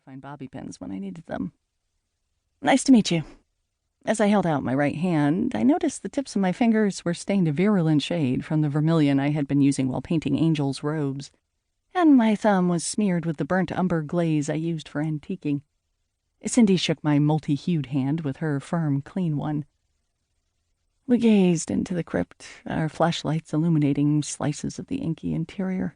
find bobby pins when I needed them. Nice to meet you. As I held out my right hand, I noticed the tips of my fingers were stained a virulent shade from the vermilion I had been using while painting angels' robes, and my thumb was smeared with the burnt umber glaze I used for antiquing. Cindy shook my multi-hued hand with her firm, clean one. We gazed into the crypt, our flashlights illuminating slices of the inky interior.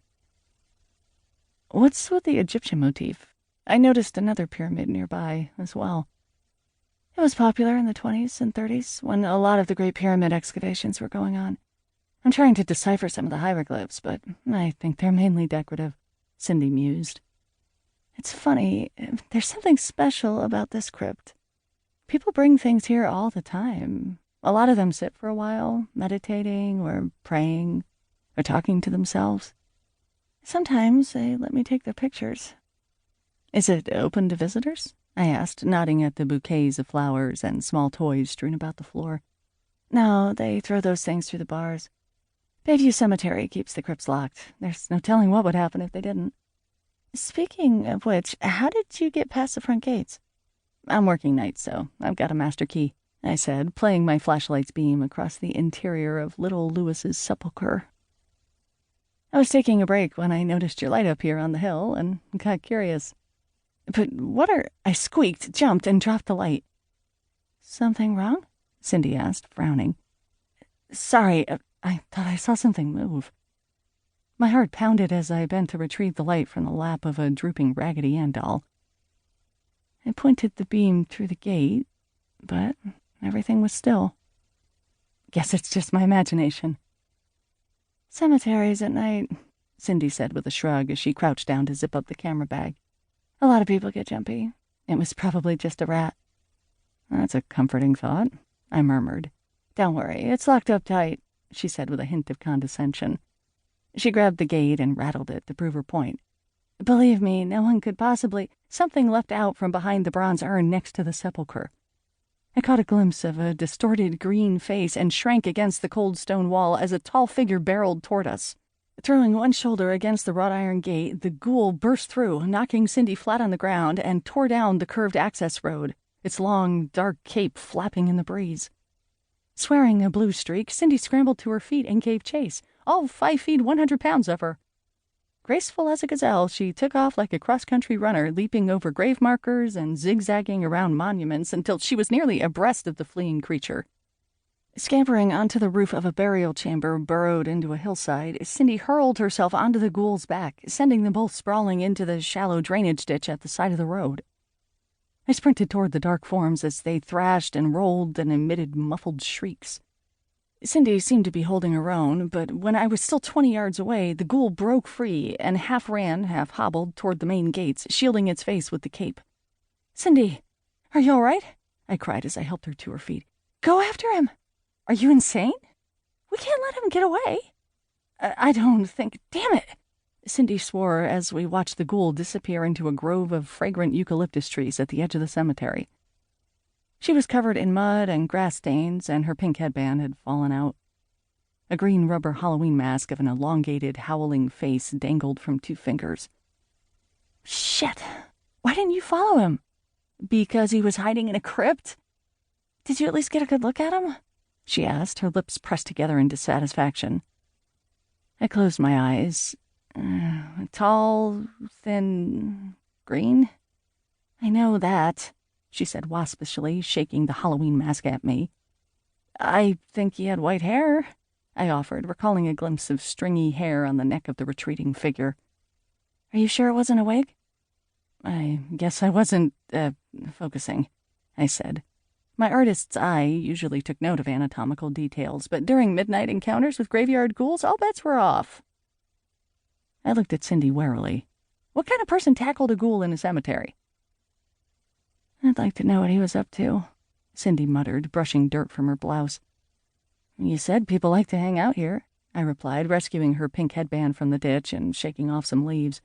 What's with the Egyptian motif? I noticed another pyramid nearby as well. It was popular in the 20s and 30s, when a lot of the Great Pyramid excavations were going on. I'm trying to decipher some of the hieroglyphs, but I think they're mainly decorative, Cindy mused. It's funny, there's something special about this crypt. People bring things here all the time. A lot of them sit for a while, meditating or praying or talking to themselves. Sometimes they let me take their pictures. Is it open to visitors? I asked, nodding at the bouquets of flowers and small toys strewn about the floor. No, they throw those things through the bars. Bayview Cemetery keeps the crypts locked. There's no telling what would happen if they didn't. Speaking of which, how did you get past the front gates? I'm working nights, so I've got a master key, I said, playing my flashlight's beam across the interior of little Lewis's sepulcher. I was taking a break when I noticed your light up here on the hill and got curious. But what are... I squeaked, jumped, and dropped the light. Something wrong? Cindy asked, frowning. Sorry, I thought I saw something move. My heart pounded as I bent to retrieve the light from the lap of a drooping Raggedy Ann doll. I pointed the beam through the gate, but everything was still. Guess it's just my imagination. Cemeteries at night, Cindy said with a shrug as she crouched down to zip up the camera bag. A lot of people get jumpy. It was probably just a rat. That's a comforting thought, I murmured. Don't worry, it's locked up tight, she said with a hint of condescension. She grabbed the gate and rattled it to prove her point. Believe me, no one could possibly... Something leapt out from behind the bronze urn next to the sepulcher. I caught a glimpse of a distorted green face and shrank against the cold stone wall as a tall figure barreled toward us. Throwing one shoulder against the wrought iron gate, the ghoul burst through, knocking Cindy flat on the ground, and tore down the curved access road, its long, dark cape flapping in the breeze. Swearing a blue streak, Cindy scrambled to her feet and gave chase, all 5 feet 100 pounds of her. Graceful as a gazelle, she took off like a cross-country runner, leaping over grave markers and zigzagging around monuments until she was nearly abreast of the fleeing creature. Scampering onto the roof of a burial chamber burrowed into a hillside, Cindy hurled herself onto the ghoul's back, sending them both sprawling into the shallow drainage ditch at the side of the road. I sprinted toward the dark forms as they thrashed and rolled and emitted muffled shrieks. Cindy seemed to be holding her own, but when I was still 20 yards away, the ghoul broke free and half ran, half hobbled toward the main gates, shielding its face with the cape. Cindy, are you all right? I cried as I helped her to her feet. Go after him! Are you insane? We can't let him get away. I don't think... Damn it! Cindy swore as we watched the ghoul disappear into a grove of fragrant eucalyptus trees at the edge of the cemetery. She was covered in mud and grass stains, and her pink headband had fallen out. A green rubber Halloween mask of an elongated, howling face dangled from 2 fingers. Shit! Why didn't you follow him? Because he was hiding in a crypt? Did you at least get a good look at him? She asked, her lips pressed together in dissatisfaction. I closed my eyes. Tall, thin, green? I know that, she said waspishly, shaking the Halloween mask at me. I think he had white hair, I offered, recalling a glimpse of stringy hair on the neck of the retreating figure. Are you sure it wasn't a wig? I guess I wasn't, focusing, I said. My artist's eye usually took note of anatomical details, but during midnight encounters with graveyard ghouls, all bets were off. I looked at Cindy warily. What kind of person tackled a ghoul in a cemetery? I'd like to know what he was up to, Cindy muttered, brushing dirt from her blouse. You said people like to hang out here, I replied, rescuing her pink headband from the ditch and shaking off some leaves.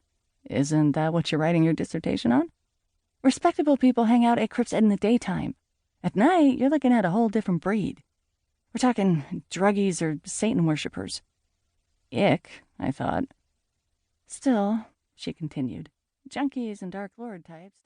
Isn't that what you're writing your dissertation on? Respectable people hang out at crypts in the daytime. At night, you're looking at a whole different breed. We're talking druggies or Satan worshippers. Ick, I thought. Still, she continued, junkies and Dark Lord types.